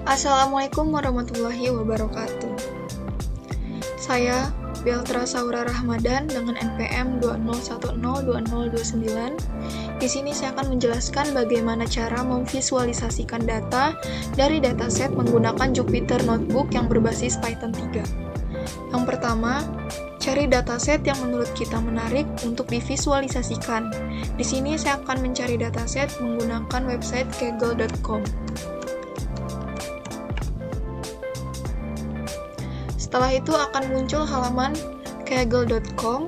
Assalamualaikum warahmatullahi wabarakatuh. Saya Beltra Saura Rahmadan dengan NPM 20102029. Di sini saya akan menjelaskan bagaimana cara memvisualisasikan data dari dataset menggunakan Jupyter Notebook yang berbasis Python 3. Yang pertama, cari dataset yang menurut kita menarik untuk divisualisasikan. Di sini saya akan mencari dataset menggunakan website kaggle.com. Setelah itu akan muncul halaman kaggle.com.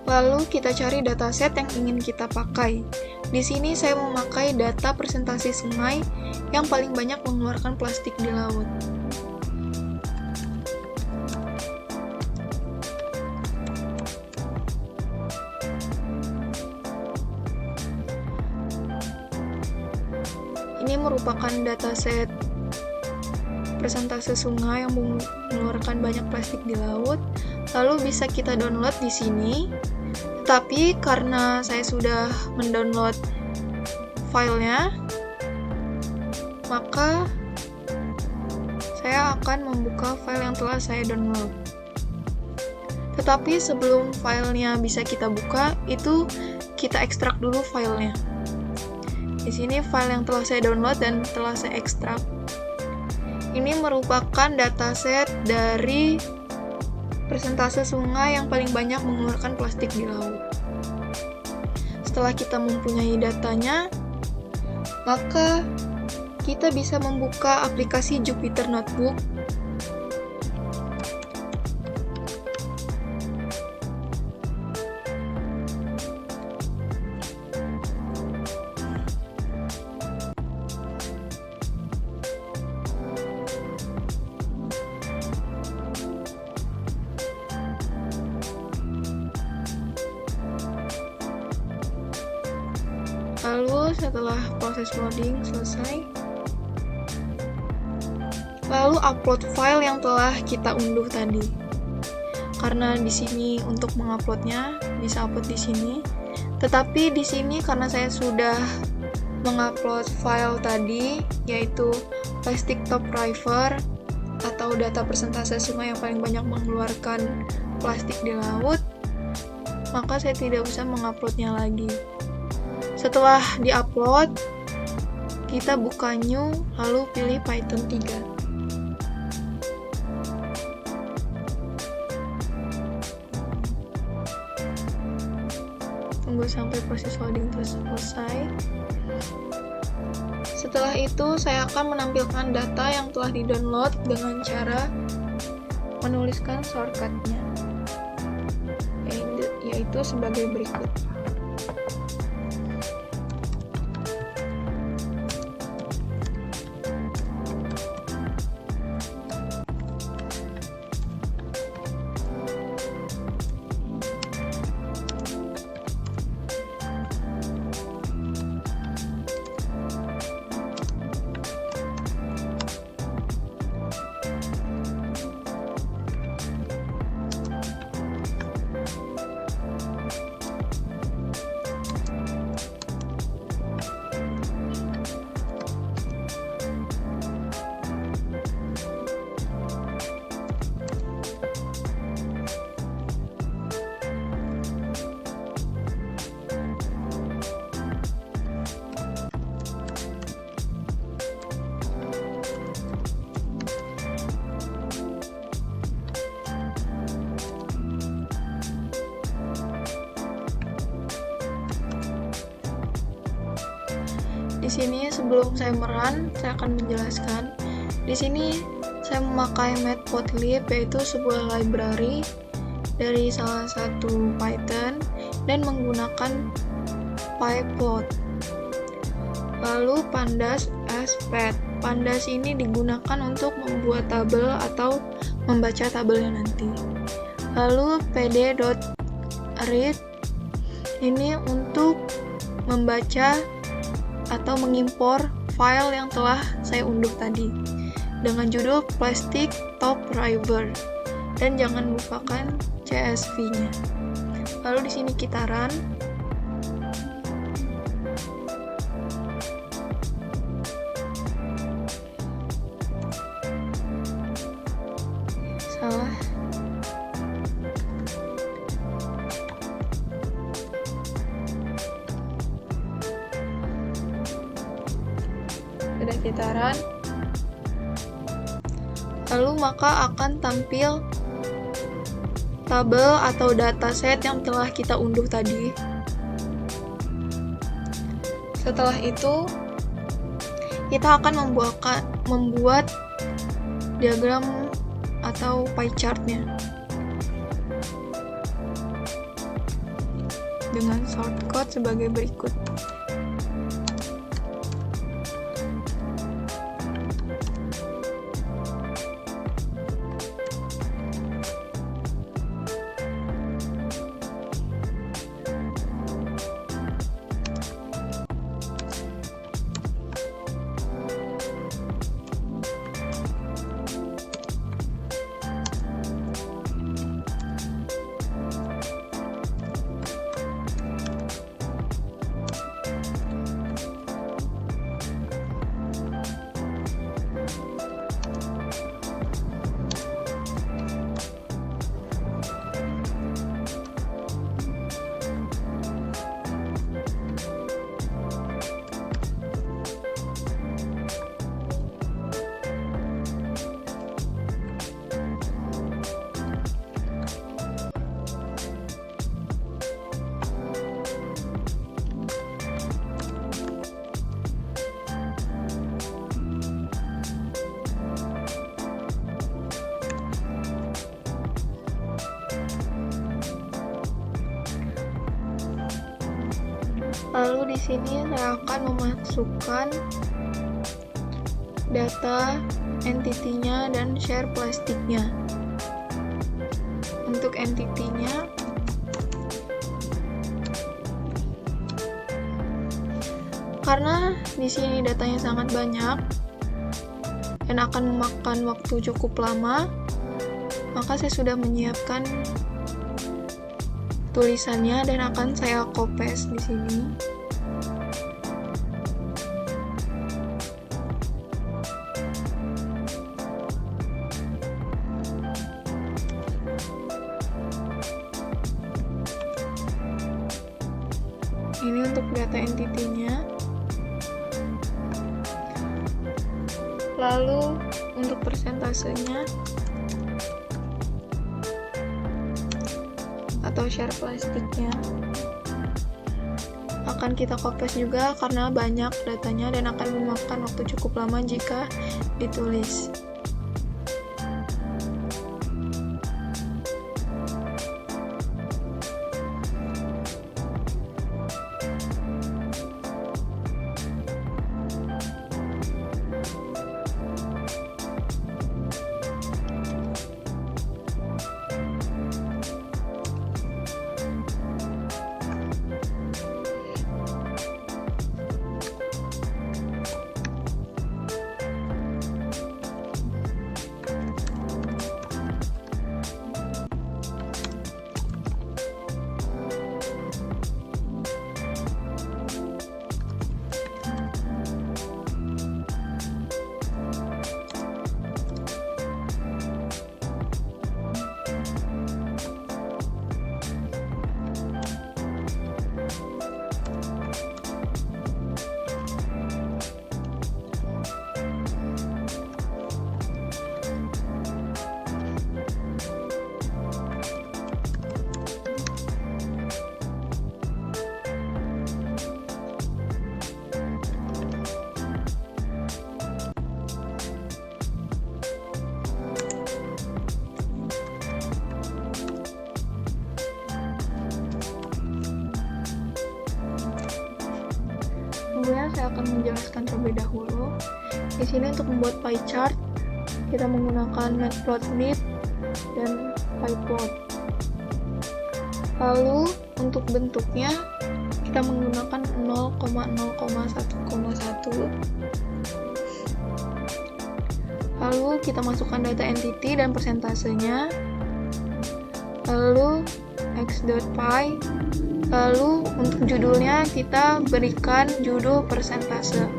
Lalu kita cari dataset yang ingin kita pakai. Di sini saya memakai data presentasi sungai yang paling banyak mengeluarkan plastik di laut. Ini merupakan dataset presentase sungai yang mengeluarkan banyak plastik di laut, lalu bisa kita download di sini. Tapi karena saya sudah mendownload filenya, maka saya akan membuka file yang telah saya download. Tetapi sebelum filenya bisa kita buka, itu kita ekstrak dulu filenya. Di sini file yang telah saya download dan telah saya ekstrak. Ini merupakan dataset dari presentase sungai yang paling banyak mengeluarkan plastik di laut. Setelah kita mempunyai datanya, maka kita bisa membuka aplikasi Jupyter Notebook. Lalu setelah proses loading selesai, lalu upload file yang telah kita unduh tadi. Karena di sini untuk menguploadnya bisa upload di sini, tetapi di sini karena saya sudah mengupload file tadi, yaitu plastic top river atau data persentase sungai yang paling banyak mengeluarkan plastik di laut, maka saya tidak usah menguploadnya lagi. Setelah di-upload, kita buka new, lalu pilih Python 3. Tunggu sampai proses loading selesai. Setelah itu, saya akan menampilkan data yang telah di-download dengan cara menuliskan shortcut-nya, yaitu sebagai berikut. Di sini sebelum saya merun, saya akan menjelaskan. Di sini saya memakai Matplotlib, yaitu sebuah library dari salah satu Python dan menggunakan pyplot. Lalu pandas as path. Pandas ini digunakan untuk membuat tabel atau membaca tabelnya nanti. Lalu pd.read ini untuk membaca atau mengimpor file yang telah saya unduh tadi dengan judul Plastic Top River, dan jangan lupakan CSV-nya. Lalu di sini kita run. salah. Sudah kita run. Lalu maka akan tampil tabel atau dataset yang telah kita unduh tadi. Setelah itu, kita akan membuat diagram atau pie chart-nya dengan shortcut sebagai berikut. Lalu di sini saya akan memasukkan data entity-nya dan share plastiknya. Untuk entity-nya, karena di sini datanya sangat banyak dan akan memakan waktu cukup lama, maka saya sudah menyiapkan tulisannya dan akan saya copy-paste di sini. Ini untuk data entity-nya. Lalu untuk persentasenya atau share plastiknya akan kita copy juga karena banyak datanya dan akan memakan waktu cukup lama jika ditulis. Kemudian saya akan menjelaskan terlebih dahulu. Di sini untuk membuat pie chart, kita menggunakan matplotlib dan pyplot. Lalu untuk bentuknya, kita menggunakan 0,0,1,1. Lalu kita masukkan data entity dan persentasenya. Lalu x.py. Lalu untuk judulnya kita berikan judul persentase.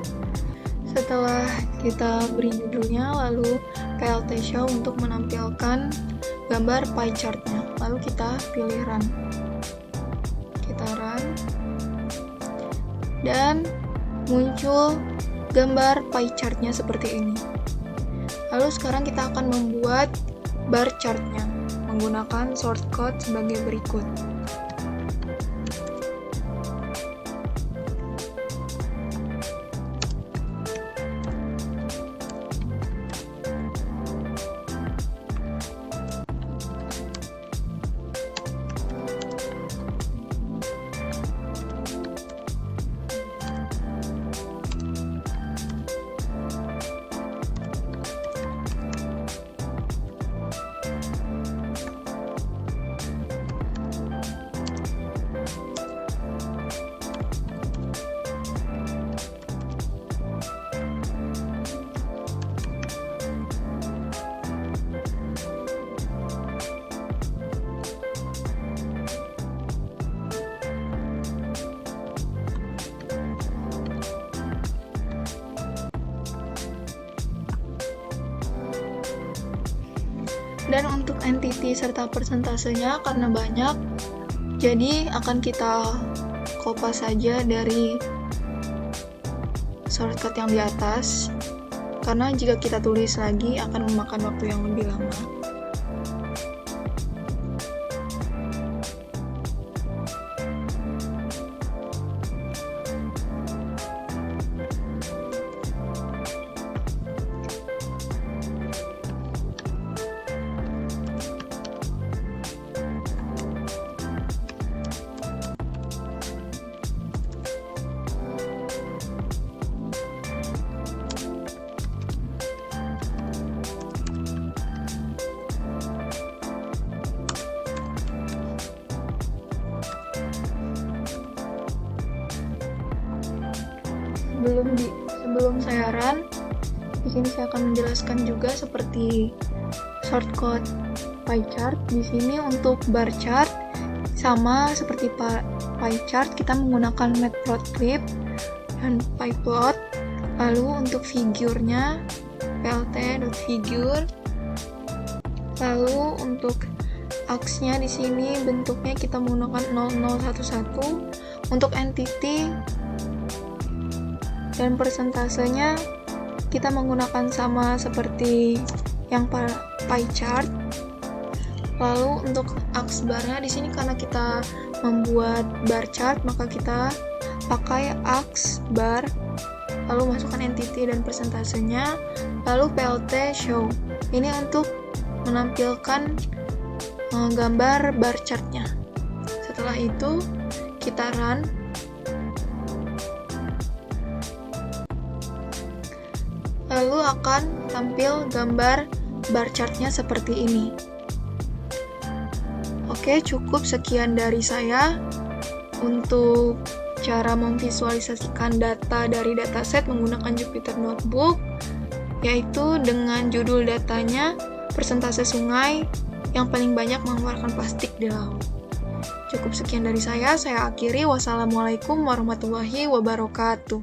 Setelah kita beri judulnya, lalu PLT show untuk menampilkan gambar pie chartnya, lalu kita pilih run, dan muncul gambar pie chartnya seperti ini. Lalu sekarang kita akan membuat bar chartnya menggunakan shortcut sebagai berikut. Dan untuk entity serta persentasenya karena banyak, jadi akan kita kopas saja dari shortcut yang di atas, karena jika kita tulis lagi akan memakan waktu yang lebih lama. Sebelum saya run, di sini saya akan menjelaskan juga seperti shortcut pie chart. Di sini untuk bar chart sama seperti pie chart, kita menggunakan matplotlib dan pyplot. Lalu untuk figurnya plt.figure. Lalu untuk aksnya di sini bentuknya kita menggunakan 0011. Untuk entity dan persentasenya kita menggunakan sama seperti yang pie chart. Lalu untuk aks barnya di sini karena kita membuat bar chart, maka kita pakai aks bar, lalu masukkan entity dan persentasenya, lalu PLT show. Ini untuk menampilkan gambar bar chartnya. Setelah itu kita run. Lalu akan tampil gambar bar chartnya seperti ini. Oke, cukup sekian dari saya untuk cara memvisualisasikan data dari dataset menggunakan Jupyter Notebook, yaitu dengan judul datanya persentase sungai yang paling banyak mengeluarkan plastik di laut. Cukup sekian dari saya akhiri. Wassalamualaikum warahmatullahi wabarakatuh.